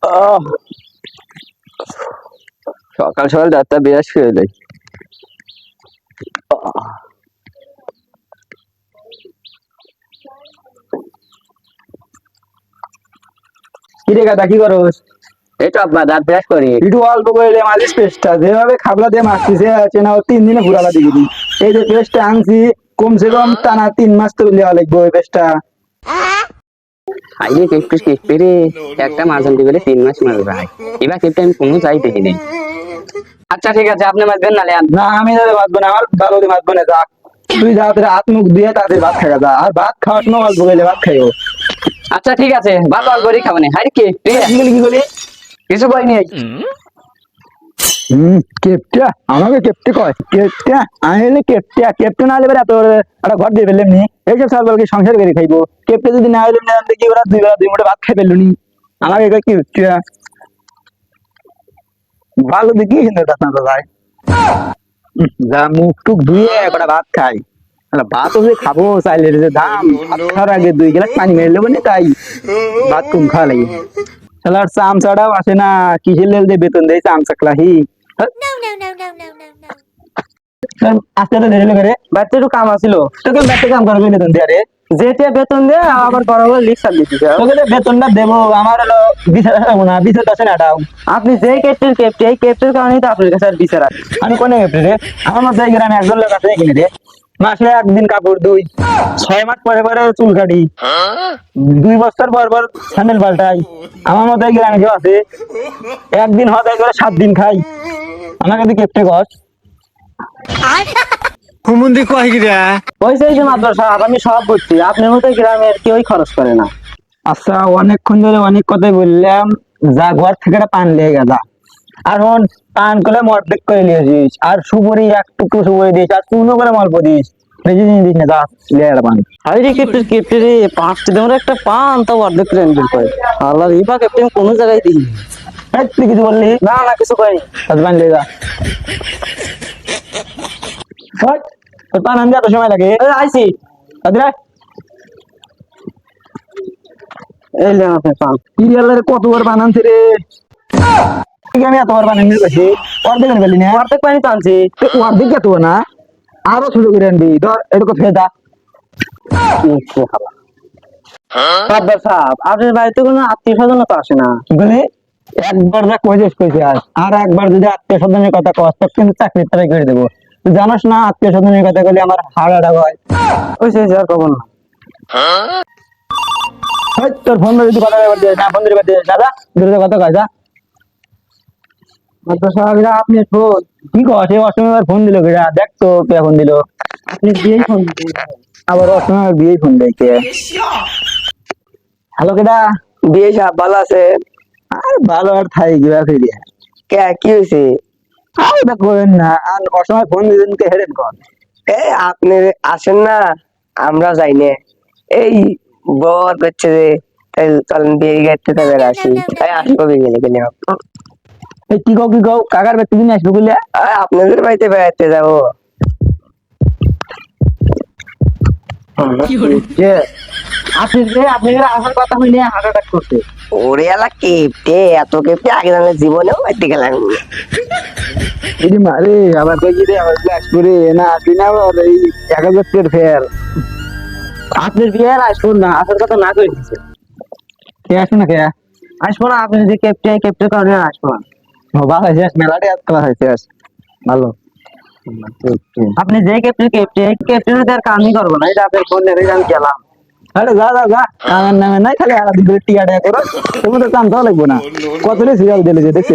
আহ, সকাল সকাল যাত্রা বিরাজ করে দেয়। কি রে গাদা, কি করস? এই তো আব্বা দাঁত বিরাজ করি। একটু অল্প করে মালিশ পেস্টটা যেভাবে খাবলা দিয়ে মারতেছে আছে না, 3 দিনে ঘুরালা দিবি দি। এই যে পেস্টটা আনছি, কমসে কম টানা 3 মাস তো লিয়া লাগবে ওই পেস্টটা। আইয়ে কেপটে রে, একটা মাছ আনতে গেলে 3 মাস মারবে ভাই। এবার কেপটে আমি কোনো যাই দেখিনি। আচ্ছা ঠিক আছে, আপনি মাছবেন নালে আন। না, আমি তাদের বাঁচবো না, আমার ভালো দিয়ে বাঁচবো না। যা তুই যা, তোর হাত মুখ দিয়ে তাদের ভাত খাওয়া যা, আর ভাত খাওয়ার সময় অল্প গেলে ভাত খাইও। আচ্ছা ঠিক আছে, ভাত অল্প করে খাবেন। হাই কে কি বলি, কি বলি? কিছু কইনি। কেপটা আমাকে কেপটে কয়, কেপটা আমি হলে কেপটা। কেপটে না হলে এবার এত বড় একটা ঘর দিয়ে ফেললাম নি। এইসব সাল বলকে সংসার করে খাইবো। কেপটে যদি না হলে দেখি ওরা 2 বেলা 2 মুঠো ভাত খাই ফেললো নি। আমাকে কয় কেপটা। ভালো দেখি সুন্দর না তো ভাই। যা মুখ টুক ধুয়ে একটা ভাত খাই। ভাত ওকে খাবো চাইলে যে দাম, ভাত খাওয়ার আগে 2 গ্লাস পানি মেরে নেবো না, তাই ভাত কম খাওয়া লাগে। শালার চামচাটাও আসে না, কিসের লেল দিয়ে বেতন দেয় চামচাকলাহি। আজকে তো ধরে করে বাচ্চা একটু কাম আসিল, তোকে বাচ্চা কাম করবে বেতন দেয় রে। যেটা বেতন দে আবার বড় বড় লিখ সার দিচ্ছি। তোকে তো বেতনটা দেবো, আমার হলো 20,000 টাকা না, 20,000 আছে না এটাও। আপনি যে কেপটের কেপটে, এই কেপটের কারণেই তো আপনার কাছে আর বিচার আছে। আমি কোনে কেপটে রে? আমার মতো এই গ্রামে একজন লোক আছে এখানে রে, মাসে একদিন কাপড় ধুই, 6 মাস পরে পরে চুল কাটি, 2 বছর পর পর স্যান্ডেল পাল্টাই। আমার মতো এই গ্রামে কেউ আছে? একদিন হতে করে 7 দিন খাই। আমাকে তুই কেপটে কস? হুমুন্দি কয় কি রে? ওইসে যে মাদ্রাসা, আমি সব করছি, আপনার মতো গ্রামের কেউই খরচ করে না। আচ্ছা, অনেকক্ষণ ধরে অনেক কথাই বললাম, যা ঘর থেকে একটা পান লেগে গেছা। আর হন পান করে মর্ধেক করে নিয়েছিস, আর সুপুরি একটুকু সুপুরি দিস, আর চুনো করে অল্প দিস, বেশি জিনিস দিস না, যা লেগে একটা পান। আরে ক্যাপ্টেন, ক্যাপ্টেন রে 5টা দেওয়ার একটা পান তাও অর্ধেক করে এনজয় করে। আল্লাহ রিপা ক্যাপ্টেন কোনো জায়গায় দিই। তুই কিছু বললি? না না, কিছু কয়নি। পান লেগে যা। তোর পান আনতে এত সময় লাগে? আইসি কতবার বানানছে রে? আমি এতবার বানানি বেশি অর্ধেক আনি ফেলি না, অর্ধেক পানি টানছি। অর্ধেক এত না, আরো ছোট করে আনবি। ধর এটুকু ফেদা। আপনার বাড়িতে কোনো আত্মীয় স্বজন তো আসে না? কি বলে? একবার যা কইছিস কইছিস, আর একবার যদি আত্মীয় স্বজনের কথা কস তো কিন্তু চাকরি তারাই করে দেবো। তুই জানাস না আত্মীয় স্বজনের কথা বলে আমার হাড় আড়া হয়। ওই সে আর কব না। তোর ফোন ধরে কথা বলতে না, ফোন ধরে দাদা দূরে কথা কয় যা। আপনি ফোন কি কস? অসময় ফোন দিল কিরা? দেখ তো কে ফোন দিল। আপনি বিয়েই ফোন আবার অসময় বিয়েই ফোন দেয় কে? হ্যালো, কেডা? বিয়ে সাহেব ভালো আছে? আর ভালো আর থাই গিয়া ফিরিয়া। কে কি হয়েছে? আর এটা করেন না, আর অসময় ফোন দিলেন কে হেরেন কর। এই আপনি আসেন না, আমরা যাই না। এই বর করছে যে চলেন বিয়ে গেছে তবে আসি। তাই আসবো বিয়ে গেলে। এই কি কও কাকার ব্যক্তি দিন আসবো বলে? আপনাদের বাড়িতে বেড়াতে যাবো। আপনি আসার কথা হইলে হার্ট অ্যাটাক করছে। ওরে এলা কেপটে, এত কেপটে আগে জানলে জীবনেও বাড়িতে গেলাম। এই মারে আবার কই রে, আবার ক্লাস করে না আসবি না, এই 1000 ফেল। আপনার বিয়ে আর আসবো না, আসার কথা না করে দিছে। কে আসবে না? কে আসবো না? আপনি যদি ক্যাপ্টেন কারণে আসবো না। ও ভালো হয়েছে, মেলাটি ক্লাস হয়েছে, ভালো। আপনি যে ক্যাপ্টেন আর কামই করবো না, এটা আপনার ফোন নেই, আমি গেলাম। আরে যা যা যা, আমার নামে নাই, খালি আলাদা করে টিয়া করো, তোমাদের কাম তো লাগবো না। কত সিরিয়াল দিলে যে দেখছি।